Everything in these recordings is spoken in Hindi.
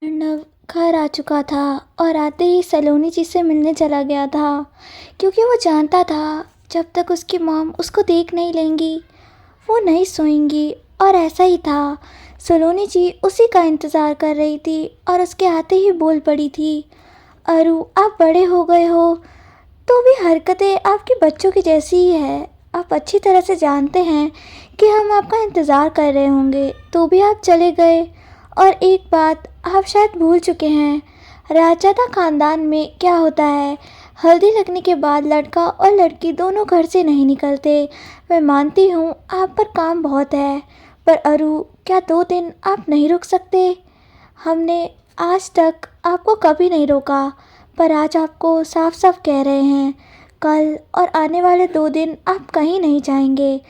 अर्नव घर आ चुका था और आते ही सलोनी जी से मिलने चला गया था, क्योंकि वो जानता था जब तक उसकी मॉम उसको देख नहीं लेंगी वो नहीं सोएंगी। और ऐसा ही था, सलोनी जी उसी का इंतज़ार कर रही थी और उसके आते ही बोल पड़ी थी, अरु आप बड़े हो गए हो तो भी हरकतें आपके बच्चों की जैसी ही है। आप अच्छी तरह से जानते हैं कि हम आपका इंतज़ार कर रहे होंगे तो भी आप चले गए। और एक बात आप शायद भूल चुके हैं, राजजादा ख़ानदान में क्या होता है, हल्दी लगने के बाद लड़का और लड़की दोनों घर से नहीं निकलते। मैं मानती हूँ आप पर काम बहुत है, पर अरु क्या 2 दिन आप नहीं रुक सकते? हमने आज तक आपको कभी नहीं रोका, पर आज आपको साफ साफ कह रहे हैं, कल और आने वाले 2 दिन आप कहीं नहीं जाएंगे।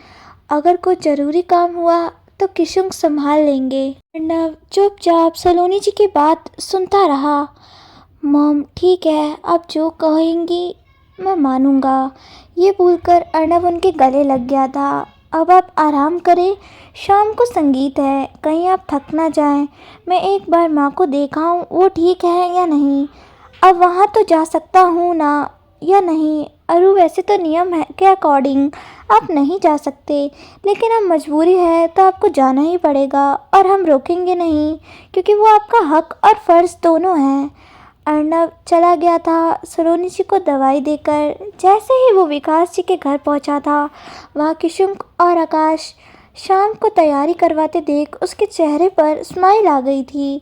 अगर कोई ज़रूरी काम हुआ तो किशुंग संभाल लेंगे। अर्नव चुपचाप सलोनी जी की बात सुनता रहा। मॉम ठीक है, आप जो कहेंगी मैं मानूंगा। ये बोलकर अर्नव उनके गले लग गया था। अब आप आराम करें, शाम को संगीत है, कहीं आप थक ना जाएं। मैं एक बार माँ को देखाऊं वो ठीक है या नहीं? अब वहाँ तो जा सकता हूँ ना या नहीं? अरु वैसे तो नियम है के अकॉर्डिंग आप नहीं जा सकते, लेकिन अब मजबूरी है तो आपको जाना ही पड़ेगा और हम रोकेंगे नहीं, क्योंकि वो आपका हक और फ़र्ज़ दोनों है। अर्नव चला गया था सलोनी जी को दवाई देकर। जैसे ही वो विकास जी के घर पहुंचा था, वहाँ किशुंक और आकाश शाम को तैयारी करवाते देख उसके चेहरे पर स्माइल आ गई थी।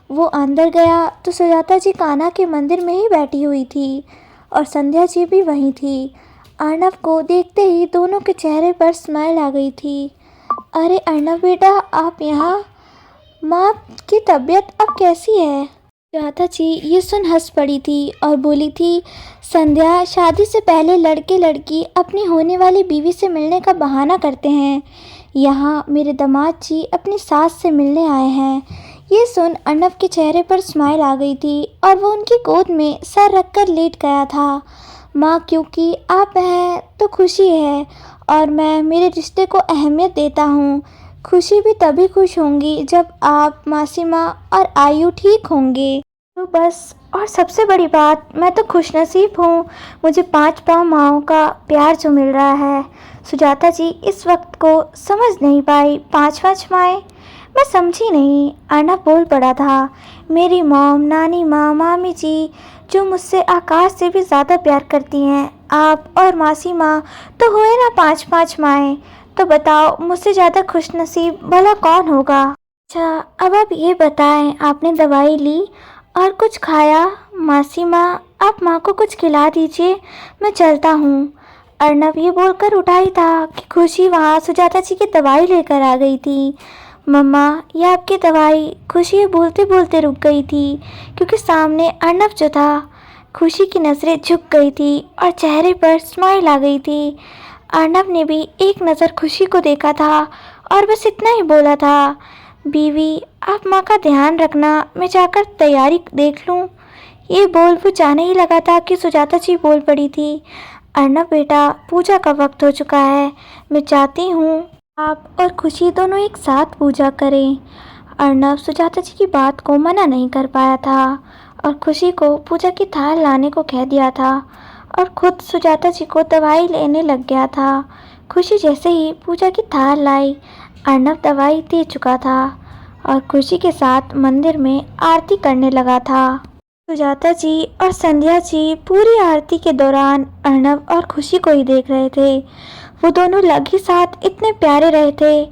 वो अंदर गया तो सुजाता जी कान्हा के मंदिर में ही बैठी हुई थी और संध्या जी भी वहीं थी। अर्नव को देखते ही दोनों के चेहरे पर स्माइल आ गई थी। अरे अर्नव बेटा, आप यहाँ? माँ की तबीयत अब कैसी है? सुजाता जी ये सुन हंस पड़ी थी और बोली थी, संध्या, शादी से पहले लड़के लड़की अपनी होने वाली बीवी से मिलने का बहाना करते हैं। यहाँ मेरे दामाद जी अपनी सास से मिलने आए हैं। ये सुन अर्नव के चेहरे पर स्माइल आ गई थी और वो उनकी गोद में सर रखकर लेट गया था। माँ, क्योंकि आप हैं तो खुशी है और मैं मेरे रिश्ते को अहमियत देता हूँ। खुशी भी तभी खुश होंगी जब आप, मासी माँ और आयु ठीक होंगे। तो बस, और सबसे बड़ी बात, मैं तो खुशनसीब हूँ, मुझे 5 पाँव माँओं का प्यार जो मिल रहा है। सुजाता जी इस वक्त को समझ नहीं पाई। 5 माएँ? मैं समझी नहीं। अर्नव बोल पड़ा था, मेरी मॉम, नानी माँ, मामी जी जो मुझसे आकाश से भी ज़्यादा प्यार करती हैं, आप और मासी माँ तो हुए ना 5 माएँ। तो बताओ मुझसे ज़्यादा खुशनसीब भला कौन होगा? अच्छा, अब आप ये बताएं, आपने दवाई ली और कुछ खाया? मासी माँ, आप माँ को कुछ खिला दीजिए, मैं चलता हूँ। अर्नव ये बोलकर उठा ही था कि खुशी वहाँ सुजाता जी की दवाई लेकर आ गई थी। मम्मा, ये आपकी दवाई। खुशी ये बोलते बोलते रुक गई थी, क्योंकि सामने अर्नव जो था। खुशी की नज़रें झुक गई थी और चेहरे पर स्माइल आ गई थी। अर्नव ने भी एक नज़र खुशी को देखा था और बस इतना ही बोला था, बीवी आप माँ का ध्यान रखना, मैं जाकर तैयारी देख लूँ। ये बोल वो जाने ही लगा था कि सुजाता जी बोल पड़ी थी, अर्नव बेटा, पूजा का वक्त हो चुका है, मैं चाहती हूँ आप और खुशी दोनों एक साथ पूजा करें। अर्नव सुजाता जी की बात को मना नहीं कर पाया था और खुशी को पूजा की थाल लाने को कह दिया था और खुद सुजाता जी को दवाई लेने लग गया था। खुशी जैसे ही पूजा की थाल लाई, अर्नव दवाई दे चुका था और खुशी के साथ मंदिर में आरती करने लगा था। सुजाता जी और संध्या जी पूरी आरती के दौरान अर्नव और खुशी को ही देख रहे थे। वो दोनों लग ही साथ इतने प्यारे रहे थे।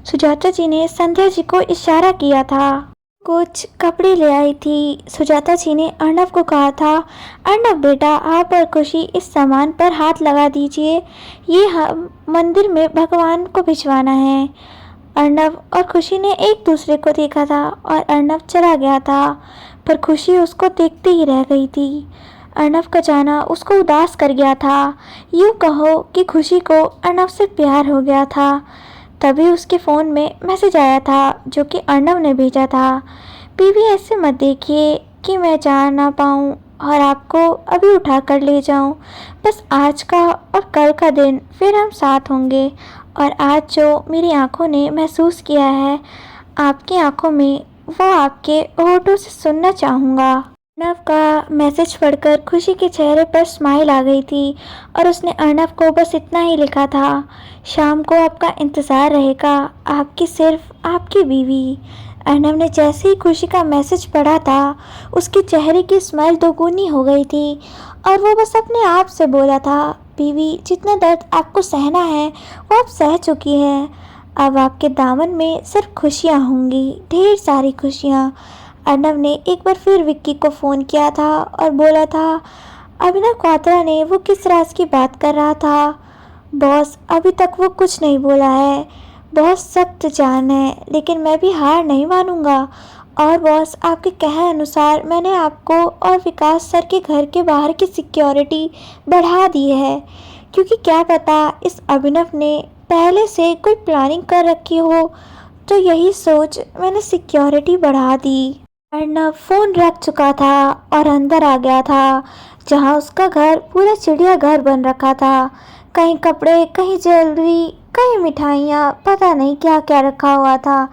सुजाता जी ने संध्या जी को इशारा किया था, कुछ कपड़े ले आई थी। सुजाता जी ने अर्नव को कहा था, अर्नव बेटा, आप और खुशी इस सामान पर हाथ लगा दीजिए, ये हम मंदिर में भगवान को भिजवाना है। अर्नव और खुशी ने एक दूसरे को देखा था और अर्नव चला गया था, पर खुशी उसको देखते ही रह गई थी। अर्नव का जाना उसको उदास कर गया था। यूँ कहो कि खुशी को अर्नव से प्यार हो गया था। तभी उसके फ़ोन में मैसेज आया था जो कि अर्नव ने भेजा था, बीवी ऐसे मत देखिए कि मैं जा ना पाऊँ और आपको अभी उठा कर ले जाऊँ। बस आज का और कल का दिन फिर हम साथ होंगे। और आज जो मेरी आँखों ने महसूस किया है, आपकी आँखों में वो आपके होठों से सुनना चाहूँगा। अर्नव का मैसेज पढ़कर खुशी के चेहरे पर स्माइल आ गई थी और उसने अर्नव को बस इतना ही लिखा था, शाम को आपका इंतज़ार रहेगा, आपकी सिर्फ आपकी बीवी। अर्नव ने जैसे ही खुशी का मैसेज पढ़ा था, उसके चेहरे की स्माइल दोगुनी हो गई थी और वो बस अपने आप से बोला था, बीवी, जितना दर्द आपको सहना है वो आप सह चुकी हैं। अब आपके दामन में सिर्फ खुशियाँ होंगी, ढेर सारी खुशियाँ। अर्नव ने एक बार फिर विक्की को फ़ोन किया था और बोला था, अभिनव क्वात्रा ने वो किस राज की बात कर रहा था। बॉस, अभी तक वो कुछ नहीं बोला है, बहुत सख्त जान है, लेकिन मैं भी हार नहीं मानूंगा। और बॉस, आपके कहे अनुसार मैंने आपको और विकास सर के घर के बाहर की सिक्योरिटी बढ़ा दी है, क्योंकि क्या पता इस अभिनव ने पहले से कोई प्लानिंग कर रखी हो, तो यही सोच मैंने सिक्योरिटी बढ़ा दी। अर्नव फ़ोन रख चुका था और अंदर आ गया था, जहां उसका घर पूरा चिड़ियाघर बन रखा था। कहीं कपड़े, कहीं ज्वेलरी, कहीं मिठाइयाँ, पता नहीं क्या क्या रखा हुआ था।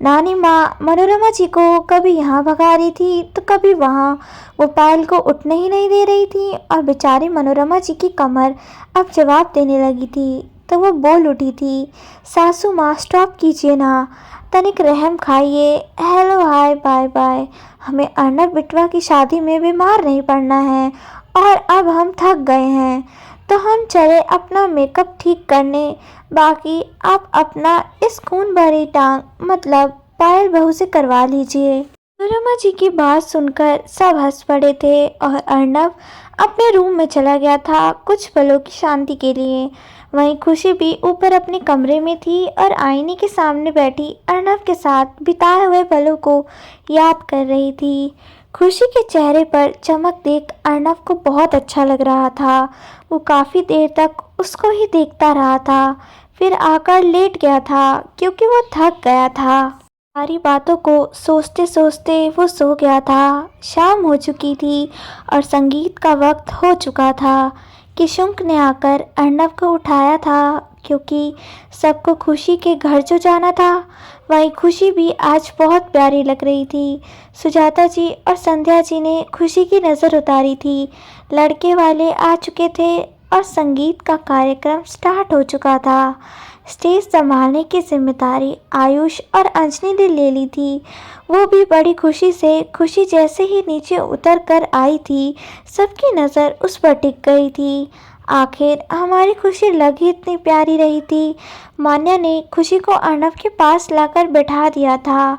नानी माँ मनोरमा जी को कभी यहाँ भगा रही थी तो कभी वहाँ। वो पायल को उठने ही नहीं दे रही थी और बेचारी मनोरमा जी की कमर अब जवाब देने लगी थी तो वो बोल उठी थी, सासू माँ, स्टॉप कीजिए ना, तनिक रहम खाइए, हेलो हाय बाय बाय। हमें अर्नव बिटवा की शादी में बीमार नहीं पड़ना है और अब हम थक गए हैं, तो हम चले अपना मेकअप ठीक करने, बाकी आप अपना इस खून भरी टांग मतलब पायल बहू से करवा लीजिए। मनोरमा जी की बात सुनकर सब हंस पड़े थे और अर्नव अपने रूम में चला गया था कुछ पलों की शांति के लिए। वहीं खुशी भी ऊपर अपने कमरे में थी और आईने के सामने बैठी अर्नव के साथ बिताए हुए पलों को याद कर रही थी। खुशी के चेहरे पर चमक देख अर्नव को बहुत अच्छा लग रहा था। वो काफ़ी देर तक उसको ही देखता रहा था, फिर आकर लेट गया था क्योंकि वो थक गया था। सारी बातों को सोचते सोचते वो सो गया था। शाम हो चुकी थी और संगीत का वक्त हो चुका था कि शुंक ने आकर अर्नव को उठाया था, क्योंकि सबको खुशी के घर जो जाना था। वहीं खुशी भी आज बहुत प्यारी लग रही थी। सुजाता जी और संध्या जी ने खुशी की नज़र उतारी थी। लड़के वाले आ चुके थे और संगीत का कार्यक्रम स्टार्ट हो चुका था। स्टेज संभालने की जिम्मेदारी आयुष और अंजनी ने ले ली थी। वो भी बड़ी खुशी से, खुशी जैसे ही नीचे उतर कर आई थी, सबकी नज़र उस पर टिक गई थी। आखिर हमारी खुशी लग ही इतनी प्यारी रही थी। मान्या ने खुशी को अर्नव के पास लाकर बैठा दिया था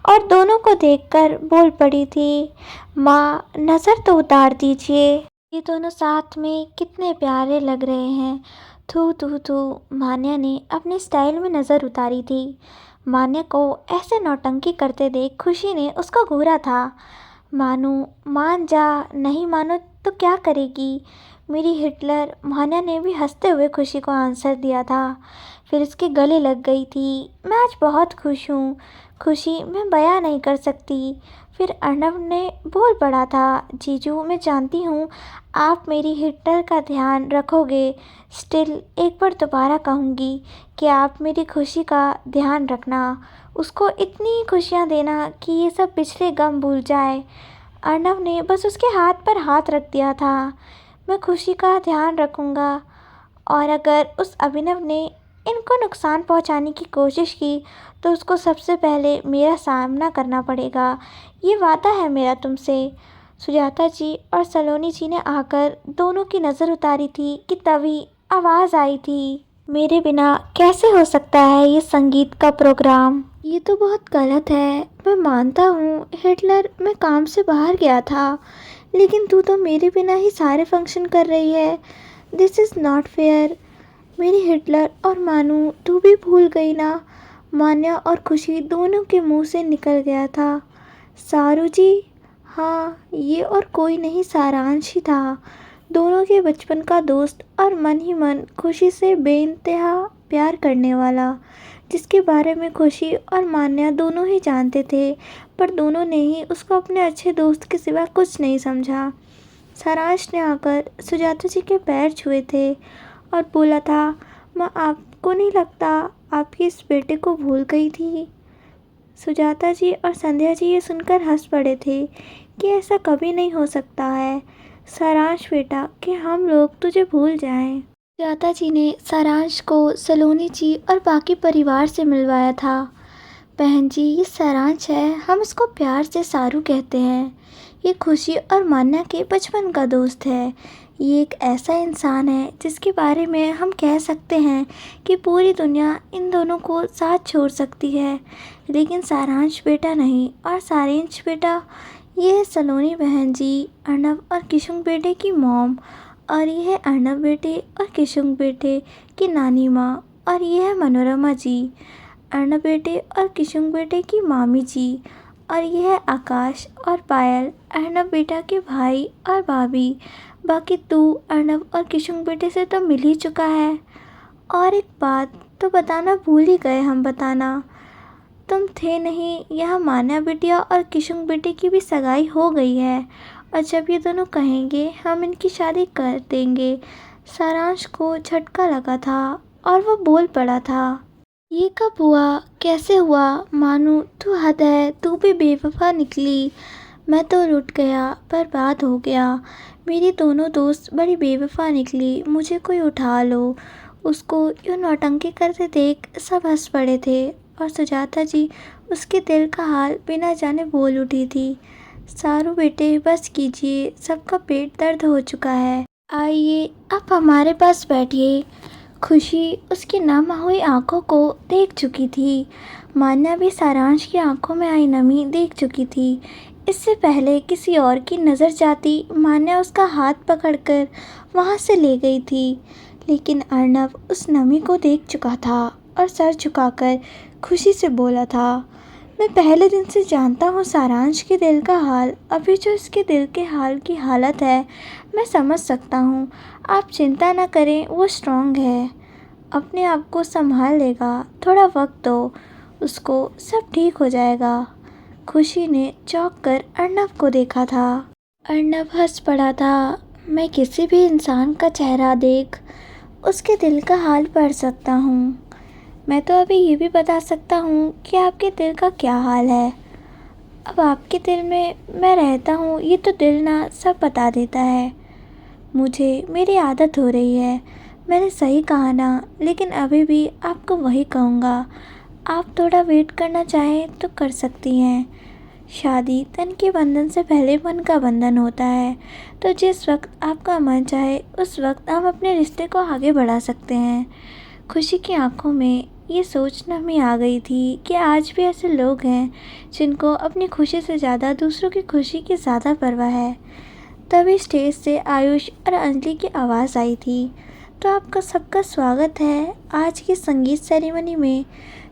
और दोनों को देखकर बोल पड़ी थी, माँ, नज़र तो उतार दीजिए, ये दोनों साथ में कितने प्यारे लग रहे हैं। थू थू थू। मान्या ने अपने स्टाइल में नज़र उतारी थी। मान्या को ऐसे नौटंकी करते देख खुशी ने उसको घूरा था। मानू, मान जा, नहीं मानो तो क्या करेगी मेरी हिटलर। मान्या ने भी हंसते हुए खुशी को आंसर दिया था। फिर उसके गले लग गई थी। मैं आज बहुत खुश हूँ खुशी, मैं बयां नहीं कर सकती। फिर अर्नव ने बोल पड़ा था, जीजू, मैं जानती हूँ आप मेरी हिटलर का ध्यान रखोगे, स्टिल एक बार दोबारा कहूँगी कि आप मेरी खुशी का ध्यान रखना, उसको इतनी खुशियाँ देना कि ये सब पिछले गम भूल जाए। अर्नव ने बस उसके हाथ पर हाथ रख दिया था। मैं खुशी का ध्यान रखूँगा और अगर उस अभिनव ने इनको नुकसान पहुंचाने की कोशिश की तो उसको सबसे पहले मेरा सामना करना पड़ेगा, ये वादा है मेरा तुमसे। सुजाता जी और सलोनी जी ने आकर दोनों की नज़र उतारी थी कि तभी आवाज़ आई थी, मेरे बिना कैसे हो सकता है ये संगीत का प्रोग्राम, ये तो बहुत गलत है। मैं मानता हूँ हिटलर, मैं काम से बाहर गया था, लेकिन तू तो मेरे बिना ही सारे फंक्शन कर रही है। This is not fair. मेरी हिटलर और मानू, तू भी भूल गई ना। मान्या और खुशी दोनों के मुंह से निकल गया था, सारू जी। हाँ, ये और कोई नहीं, सारांश ही था, दोनों के बचपन का दोस्त और मन ही मन खुशी से बेइंतहा प्यार करने वाला, जिसके बारे में खुशी और मान्या दोनों ही जानते थे, पर दोनों ने ही उसको अपने अच्छे दोस्त के सिवा कुछ नहीं समझा। सारांश ने आकर सुजाता जी के पैर छुए थे और बोला था, माँ, आपको नहीं लगता आपकी इस बेटे को भूल गई थी? सुजाता जी और संध्या जी ये सुनकर हंस पड़े थे कि ऐसा कभी नहीं हो सकता है सारांश बेटा कि हम लोग तुझे भूल जाएं। सुजाता जी ने सारांश को सलोनी जी और बाकी परिवार से मिलवाया था। बहन जी, ये सारांश है, हम इसको प्यार से सारू कहते हैं। ये खुशी और मान्या के बचपन का दोस्त है। ये एक ऐसा इंसान है जिसके बारे में हम कह सकते हैं कि पूरी दुनिया इन दोनों को साथ छोड़ सकती है, लेकिन सारांश बेटा नहीं। और सारांश बेटा ये है सलोनी बहन जी, अर्नब और किशुन बेटे की मॉम, और ये है अर्नब बेटे और किशुन बेटे की नानी माँ, और ये है मनोरमा जी, अर्नब बेटे और किशुन बेटे की मामी जी, और ये है आकाश और पायल, अर्नब बेटा के भाई और भाभी। बाकी तू अर्नब और किशुन बेटे से तो मिल ही चुका है। और एक बात तो बताना भूल ही गए हम बताना, तुम थे नहीं यहाँ, मान्या बिटिया और किशुन बेटे की भी सगाई हो गई है, और जब ये दोनों कहेंगे हम इनकी शादी कर देंगे। सारांश को झटका लगा था और वो बोल पड़ा था, ये कब हुआ, कैसे हुआ? मानू तू हद है, तू भी बेवफा निकली। मैं तो रुठ गया, बर्बाद हो गया। मेरी दोनों दोस्त बड़ी बेवफा निकली, मुझे कोई उठा लो। उसको यूँ नौटंकी करते देख सब हंस पड़े थे, और सुजाता जी उसके दिल का हाल बिना जाने बोल उठी थी, सारू बेटे बस कीजिए, सबका पेट दर्द हो चुका है, आइए आप हमारे पास बैठिए। खुशी उसकी नम हुई आंखों को देख चुकी थी। मान्या भी सारांश की आंखों में आई नमी देख चुकी थी। इससे पहले किसी और की नज़र जाती मान्या उसका हाथ पकड़कर वहाँ से ले गई थी, लेकिन अर्नब उस नमी को देख चुका था और सर झुकाकर खुशी से बोला था, मैं पहले दिन से जानता हूँ सारांश के दिल का हाल। अभी जो इसके दिल के हाल की हालत है मैं समझ सकता हूँ। आप चिंता न करें, वो स्ट्रॉन्ग है, अपने आप को संभाल लेगा, थोड़ा वक्त दो उसको, सब ठीक हो जाएगा। खुशी ने चौंक कर अर्नब को देखा था। अर्नब हंस पड़ा था। मैं किसी भी इंसान का चेहरा देख उसके दिल का हाल पढ़ सकता हूँ। मैं तो अभी ये भी बता सकता हूँ कि आपके दिल का क्या हाल है। अब आपके दिल में मैं रहता हूँ, ये तो दिल ना सब बता देता है। मुझे मेरी आदत हो रही है। मैंने सही कहा ना, लेकिन अभी भी आपको वही कहूँगा। आप थोड़ा वेट करना चाहें तो कर सकती हैं। शादी तन के बंधन से पहले मन का बंधन होता है, तो जिस वक्त आपका मन चाहे उस वक्त आप अपने रिश्ते को आगे बढ़ा सकते हैं। खुशी की आंखों में ये सोचना में आ गई थी कि आज भी ऐसे लोग हैं जिनको अपनी खुशी से ज़्यादा दूसरों की खुशी की ज़्यादा परवाह है। तभी स्टेज से आयुष और अंजलि की आवाज़ आई थी, तो आपका सबका स्वागत है आज की संगीत सेरेमनी में,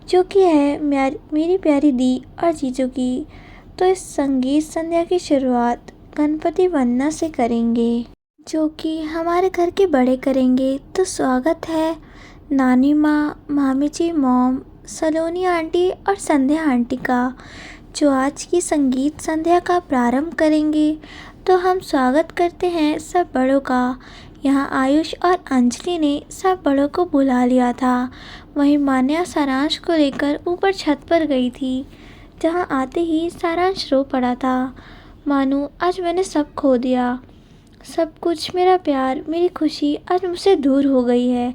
जो कि है मेरी प्यारी दी और जीजू की। तो इस संगीत संध्या की शुरुआत गणपति वंदना से करेंगे, जो कि हमारे घर के बड़े करेंगे। तो स्वागत है नानी माँ, मामी जी, मॉम, सलोनी आंटी और संध्या आंटी का, जो आज की संगीत संध्या का प्रारंभ करेंगे। तो हम स्वागत करते हैं सब बड़ों का। यहाँ आयुष और अंजलि ने सब बड़ों को बुला लिया था। वहीं मान्या सारांश को लेकर ऊपर छत पर गई थी, जहाँ आते ही सारांश रो पड़ा था। मानू, आज मैंने सब खो दिया, सब कुछ, मेरा प्यार, मेरी खुशी आज मुझसे दूर हो गई है।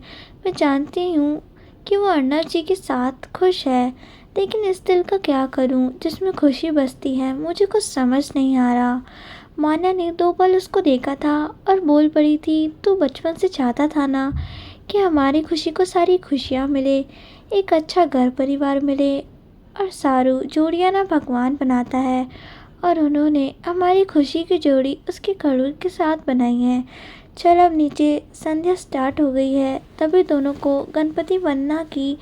मैं जानती हूँ कि वो अर्नब जी के साथ खुश है, लेकिन इस दिल का क्या करूँ जिसमें खुशी बसती है, मुझे कुछ समझ नहीं आ रहा। मान्या ने 2 पल उसको देखा था और बोल पड़ी थी, तू बचपन से चाहता था ना कि हमारी खुशी को सारी खुशियाँ मिले, एक अच्छा घर परिवार मिले, और सारू जोड़ियाँ ना भगवान बनाता है, और उन्होंने हमारी खुशी की जोड़ी उसके खड़ूर के साथ बनाई है। चल अब नीचे, संध्या स्टार्ट हो गई है। तभी दोनों को गणपति वंदना की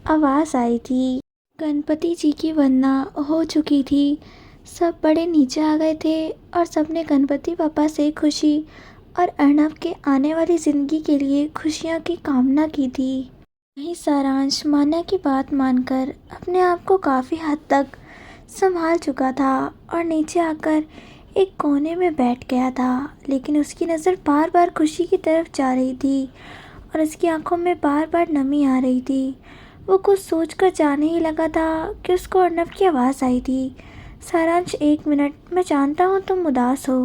आवाज़ आई थी। गणपति जी की वंदना हो चुकी थी। सब बड़े नीचे आ गए थे और सबने गणपति पापा से खुशी और अर्नब के आने वाली ज़िंदगी के लिए खुशियाँ की कामना की थी। वहीं सारांश मान्या की बात मानकर अपने आप को काफ़ी हद तक संभाल चुका था और नीचे आकर एक कोने में बैठ गया था, लेकिन उसकी नज़र बार बार खुशी की तरफ जा रही थी और उसकी आंखों में बार बार नमी आ रही थी। वो कुछ सोचकर जाने ही लगा था कि उसको अर्नब की आवाज़ आई थी। सारांश, 1 मिनट, मैं जानता हूँ तुम उदास हो,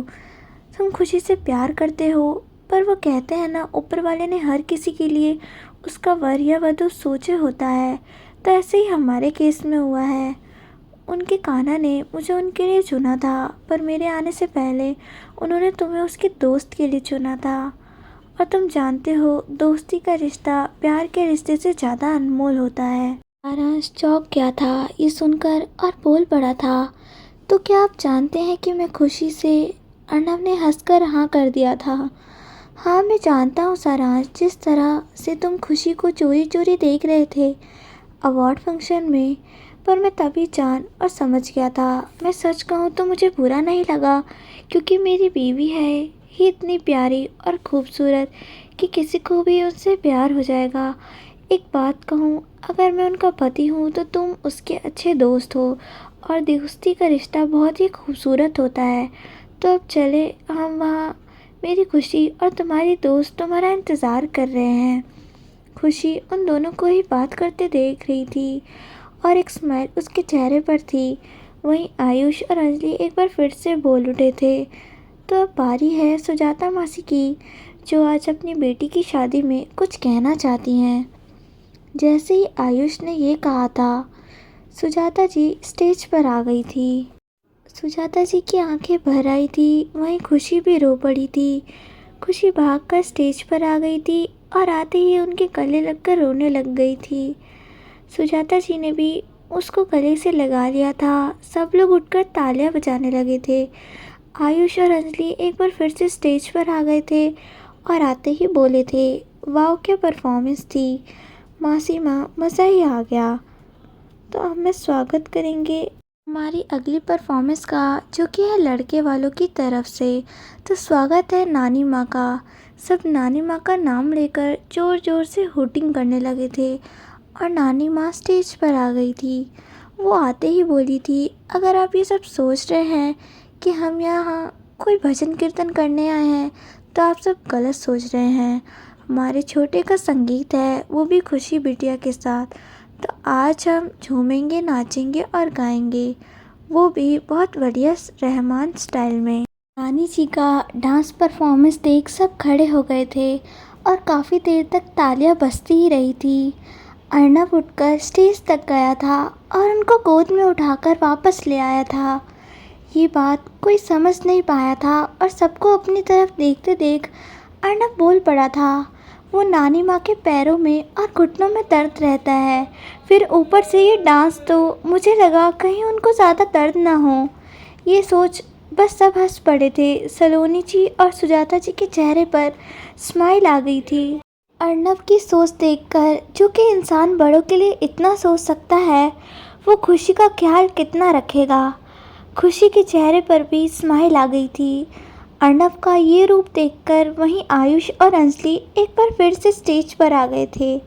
तुम खुशी से प्यार करते हो, पर वो कहते हैं ना, ऊपर वाले ने हर किसी के लिए उसका वर या वधू सोचे होता है। तो ऐसे ही हमारे केस में हुआ है। उनके कान्हा ने मुझे उनके लिए चुना था, पर मेरे आने से पहले उन्होंने तुम्हें उसके दोस्त के लिए चुना था। और तुम जानते हो, दोस्ती का रिश्ता प्यार के रिश्ते से ज़्यादा अनमोल होता है। सारांश चौंक गया था ये सुनकर और बोल पड़ा था, तो क्या आप जानते हैं कि मैं खुशी से। अर्नब ने हंसकर हाँ कर दिया था। हाँ, मैं जानता हूँ सारांश, जिस तरह से तुम खुशी को चोरी चोरी देख रहे थे अवार्ड फंक्शन में, पर मैं तभी जान और समझ गया था। मैं सच कहूँ तो मुझे बुरा नहीं लगा, क्योंकि मेरी बीवी है ही इतनी प्यारी और खूबसूरत कि किसी को भी उससे प्यार हो जाएगा। एक बात कहूँ, अगर मैं उनका पति हूँ तो तुम उसके अच्छे दोस्त हो, और दोस्ती का रिश्ता बहुत ही खूबसूरत होता है। तो अब चले हम वहाँ, मेरी खुशी और तुम्हारी दोस्त तुम्हारा इंतज़ार कर रहे हैं। खुशी उन दोनों को ही बात करते देख रही थी और एक स्माइल उसके चेहरे पर थी। वहीं आयुष और अंजलि एक बार फिर से बोल उठे थे। तो अब बारी है सुजाता मासी की, जो आज अपनी बेटी की शादी में कुछ कहना चाहती हैं। जैसे ही आयुष ने ये कहा था, सुजाता जी स्टेज पर आ गई थी। सुजाता जी की आंखें भर आई थी, वहीं खुशी भी रो पड़ी थी। खुशी भागकर स्टेज पर आ गई थी और आते ही उनके गले लगकर रोने लग गई थी। सुजाता जी ने भी उसको गले से लगा लिया था। सब लोग उठकर तालियां बजाने लगे थे। आयुष और अंजलि एक बार फिर से स्टेज पर आ गए थे और आते ही बोले थे, वाह क्या परफॉर्मेंस थी मासी माँ, मज़ा ही आ गया। तो अब मैं स्वागत करेंगे हमारी अगली परफॉर्मेंस का, जो कि है लड़के वालों की तरफ से। तो स्वागत है नानी माँ का। सब नानी माँ का नाम लेकर ज़ोर ज़ोर से हूटिंग करने लगे थे और नानी माँ स्टेज पर आ गई थी। वो आते ही बोली थी, अगर आप ये सब सोच रहे हैं कि हम यहाँ कोई भजन कीर्तन करने आए हैं, तो आप सब गलत सोच रहे हैं। हमारे छोटे का संगीत है, वो भी खुशी बिटिया के साथ। तो आज हम झूमेंगे, नाचेंगे और गाएंगे, वो भी बहुत बढ़िया रहमान स्टाइल में। नानी जी का डांस परफॉर्मेंस देख सब खड़े हो गए थे और काफ़ी देर तक तालियां बजती ही रही थी। अर्नब उठकर स्टेज तक गया था और उनको गोद में उठाकर वापस ले आया था। ये बात कोई समझ नहीं पाया था और सबको अपनी तरफ देखते देख अर्नब बोल पड़ा था, वो नानी माँ के पैरों में और घुटनों में दर्द रहता है, फिर ऊपर से ये डांस, तो मुझे लगा कहीं उनको ज़्यादा दर्द ना हो। ये सोच बस सब हंस पड़े थे। सलोनी जी और सुजाता जी के चेहरे पर स्माइल आ गई थी। अर्नब की सोच देखकर, जो कि इंसान बड़ों के लिए इतना सोच सकता है, वो खुशी का ख्याल कितना रखेगा। खुशी के चेहरे पर भी स्माइल आ गई थी। अर्नब का ये रूप देखकर वहीं आयुष और अंजलि एक बार फिर से स्टेज पर आ गए थे।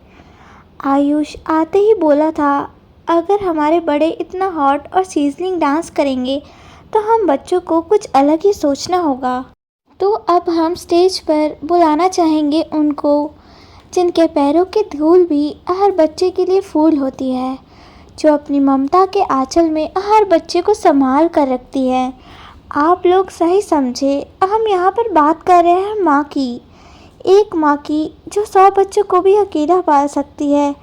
आयुष आते ही बोला था, अगर हमारे बड़े इतना हॉट और सीजनिंग डांस करेंगे तो हम बच्चों को कुछ अलग ही सोचना होगा। तो अब हम स्टेज पर बुलाना चाहेंगे उनको, जिनके पैरों की धूल भी हर बच्चे के लिए फूल होती है, जो अपनी ममता के आंचल में हर बच्चे को संभाल कर रखती है। आप लोग सही समझे, हम यहाँ पर बात कर रहे हैं माँ की। एक माँ की जो 100 बच्चों को भी अकेला पाल सकती है,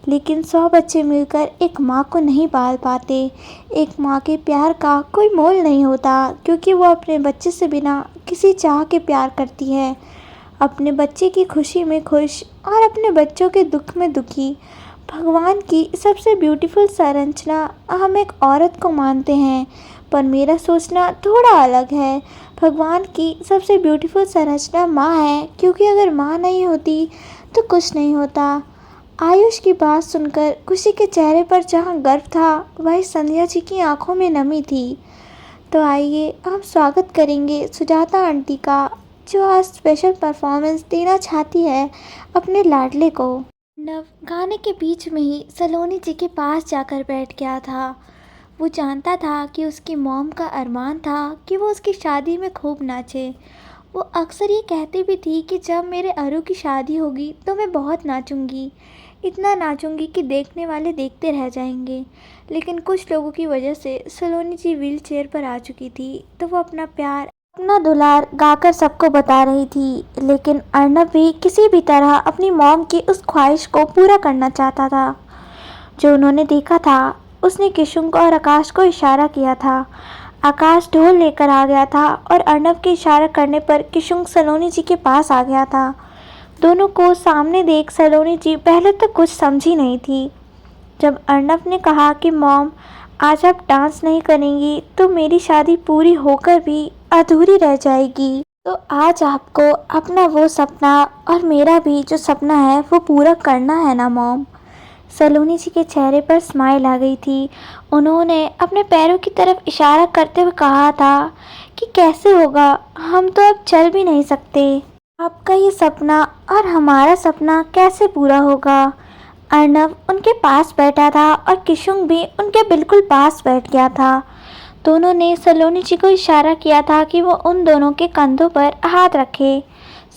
लेकिन 100 बच्चे मिलकर एक माँ को नहीं पाल पाते। एक माँ के प्यार का कोई मोल नहीं होता, क्योंकि वो अपने बच्चे से बिना किसी चाह के प्यार करती है। अपने बच्चे की खुशी में खुश और अपने बच्चों के दुख में दुखी। भगवान की सबसे ब्यूटीफुल संरचना हम एक औरत को मानते हैं, पर मेरा सोचना थोड़ा अलग है। भगवान की सबसे ब्यूटीफुल संरचना माँ है, क्योंकि अगर माँ नहीं होती तो कुछ नहीं होता। आयुष की बात सुनकर खुशी के चेहरे पर जहाँ गर्व था, वहीं संध्या जी की आंखों में नमी थी। तो आइए हम स्वागत करेंगे सुजाता आंटी का, जो आज स्पेशल परफॉर्मेंस देना चाहती है अपने लाडले को। नव गाने के बीच में ही सलोनी जी के पास जाकर बैठ गया था। वो जानता था कि उसकी मॉम का अरमान था कि वो उसकी शादी में खूब नाचे। वो अक्सर ये कहती भी थी कि जब मेरे अरु की शादी होगी तो मैं बहुत नाचूंगी। इतना नाचूंगी कि देखने वाले देखते रह जाएंगे। लेकिन कुछ लोगों की वजह से सलोनी जी व्हील चेयर पर आ चुकी थी, तो वो अपना प्यार, अपना दुलार गाकर सबको बता रही थी। लेकिन अर्नब भी किसी भी तरह अपनी मॉम की उस ख्वाहिश को पूरा करना चाहता था। जो उन्होंने देखा था, उसने किशुंग और आकाश को इशारा किया था। आकाश ढोल लेकर आ गया था और अर्नब के इशारा करने पर किशुंग सलोनी जी के पास आ गया था। दोनों को सामने देख सलोनी जी पहले तो कुछ समझी नहीं थी। जब अर्नब ने कहा कि मॉम, आज आप डांस नहीं करेंगी तो मेरी शादी पूरी होकर भी अधूरी रह जाएगी। तो आज आपको अपना वो सपना और मेरा भी जो सपना है वो पूरा करना है ना मॉम। सलोनी जी के चेहरे पर स्माइल आ गई थी। उन्होंने अपने पैरों की तरफ इशारा करते हुए कहा था कि कैसे होगा, हम तो अब चल भी नहीं सकते। आपका ये सपना और हमारा सपना कैसे पूरा होगा। अर्नब उनके पास बैठा था और किशुंग भी उनके बिल्कुल पास बैठ गया था। दोनों ने सलोनी जी को इशारा किया था कि वो उन दोनों के कंधों पर हाथ रखे।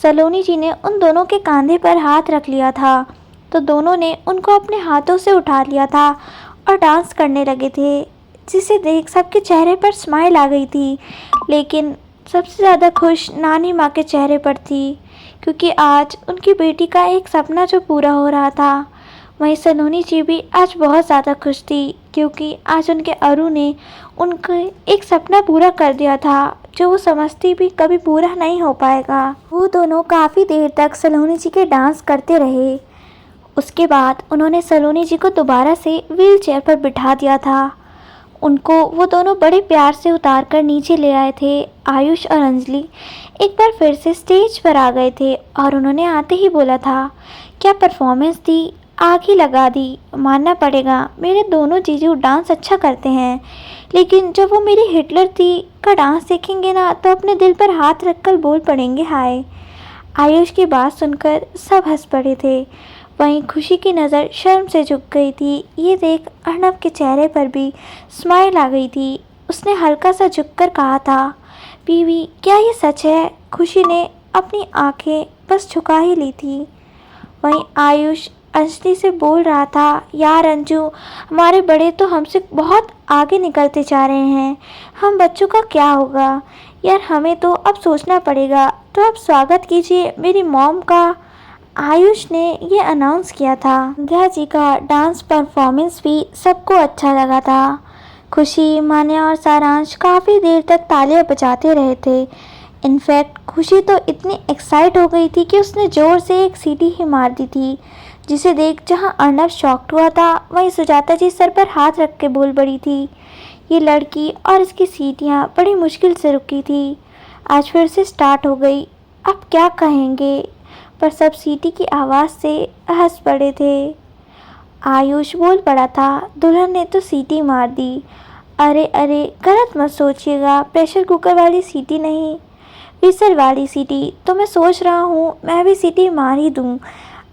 सलोनी जी ने उन दोनों के कंधे पर हाथ रख लिया था, तो दोनों ने उनको अपने हाथों से उठा लिया था और डांस करने लगे थे, जिसे देख सबके चेहरे पर स्माइल आ गई थी। लेकिन सबसे ज़्यादा खुश नानी माँ के चेहरे पर थी, क्योंकि आज उनकी बेटी का एक सपना जो पूरा हो रहा था। वहीं सलोनी जी भी आज बहुत ज़्यादा खुश थी, क्योंकि आज उनके अरु ने उनका एक सपना पूरा कर दिया था, जो वो समझती भी कभी पूरा नहीं हो पाएगा। वो दोनों काफ़ी देर तक सलोनी जी के डांस करते रहे। उसके बाद उन्होंने सलोनी जी को दोबारा से व्हील चेयर पर बिठा दिया था। उनको वो दोनों बड़े प्यार से उतार कर नीचे ले आए थे। आयुष और अंजलि एक बार फिर से स्टेज पर आ गए थे और उन्होंने आते ही बोला था, क्या परफॉर्मेंस थी, आग ही लगा दी। मानना पड़ेगा, मेरे दोनों जीजू डांस अच्छा करते हैं, लेकिन जब वो मेरी हिटलर थी का डांस देखेंगे ना तो अपने दिल पर हाथ रखकर बोल पड़ेंगे हाय। आयुष की बात सुनकर सब हंस पड़े थे। वहीं खुशी की नज़र शर्म से झुक गई थी। ये देख अर्नब के चेहरे पर भी स्माइल आ गई थी। उसने हल्का सा झुककर कहा था, बीवी क्या ये सच है। खुशी ने अपनी आंखें बस झुका ही ली थी। वहीं आयुष अंजलि से बोल रहा था, यार अंजू, हमारे बड़े तो हमसे बहुत आगे निकलते जा रहे हैं, हम बच्चों का क्या होगा यार, हमें तो अब सोचना पड़ेगा। तो आप स्वागत कीजिए मेरी मॉम का। आयुष ने ये अनाउंस किया था। संध्या जी का डांस परफॉर्मेंस भी सबको अच्छा लगा था। खुशी, मान्या और सारांश काफ़ी देर तक तालियां बजाते रहे थे। इनफैक्ट खुशी तो इतनी एक्साइट हो गई थी कि उसने ज़ोर से एक सीटी ही मार दी थी, जिसे देख जहां अर्नब शॉक्ड हुआ था, वहीं सुजाता जी सर पर हाथ रख के बोल पड़ी थी। ये लड़की और इसकी सीटियां बड़ी मुश्किल से रुकी थी, आज फिर से स्टार्ट हो गई, अब क्या कहेंगे। पर सब सीटी की आवाज़ से हंस पड़े थे। आयुष बोल पड़ा था, दुल्हन ने तो सीटी मार दी। अरे अरे, गलत मत सोचिएगा, प्रेशर कुकर वाली सीटी नहीं, विसल वाली सीटी। तो मैं सोच रहा हूँ मैं भी सीटी मार ही दूँ,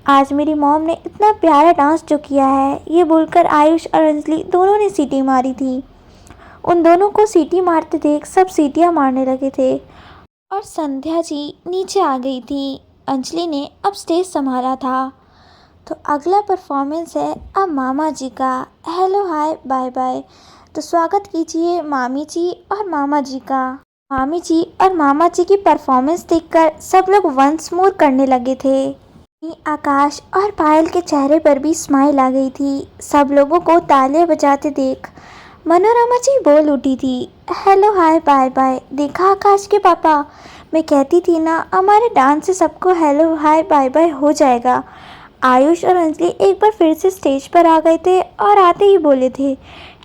आज मेरी मॉम ने इतना प्यारा डांस जो किया है। ये बोलकर आयुष और अंजलि दोनों ने सीटी मारी थी। उन दोनों को सीटी मारते देख सब सीटियाँ मारने लगे थे और संध्या जी नीचे आ गई थी। अंजलि ने अब स्टेज संभाला था। तो अगला परफॉर्मेंस है अब मामा जी का। Hello hi bye bye. तो स्वागत कीजिए मामी जी और मामा जी का। मामी जी और मामा जी की परफॉर्मेंस देखकर सब लोग वंस मोर करने लगे थे। आकाश और पायल के चेहरे पर भी स्माइल आ गई थी। सब लोगों को तालियां बजाते देख मनोरमा जी बोल उठी थी, हेलो हाय बाय बाय। देखा आकाश के पापा, मैं कहती थी ना हमारे डांस से सबको हेलो हाय बाय बाय हो जाएगा। आयुष और अंजलि एक बार फिर से स्टेज पर आ गए थे और आते ही बोले थे,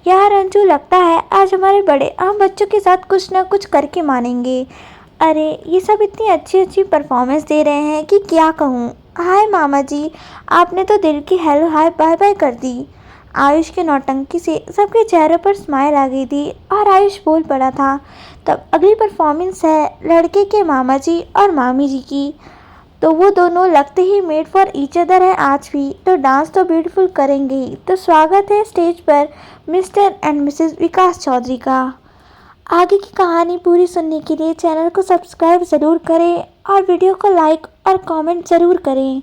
यार अंजू, लगता है आज हमारे बड़े हम बच्चों के साथ कुछ ना कुछ करके मानेंगे। अरे ये सब इतनी अच्छी अच्छी परफॉर्मेंस दे रहे हैं कि क्या कहूँ। हाय मामा जी, आपने तो दिल की हेलो हाय बाय बाय कर दी। आयुष के नौटंकी से सबके चेहरों पर स्माइल आ गई थी और आयुष बोल पड़ा था, तब अगली परफॉर्मेंस है लड़के के मामा जी और मामी जी की। तो वो दोनों लगते he made for each other है आज भी, तो डांस तो ब्यूटीफुल करेंगे ही। तो स्वागत है स्टेज पर मिस्टर एंड मिसेस विकास चौधरी का। आगे की कहानी पूरी सुनने के लिए चैनल को सब्सक्राइब ज़रूर करें और वीडियो को लाइक और कमेंट ज़रूर करें।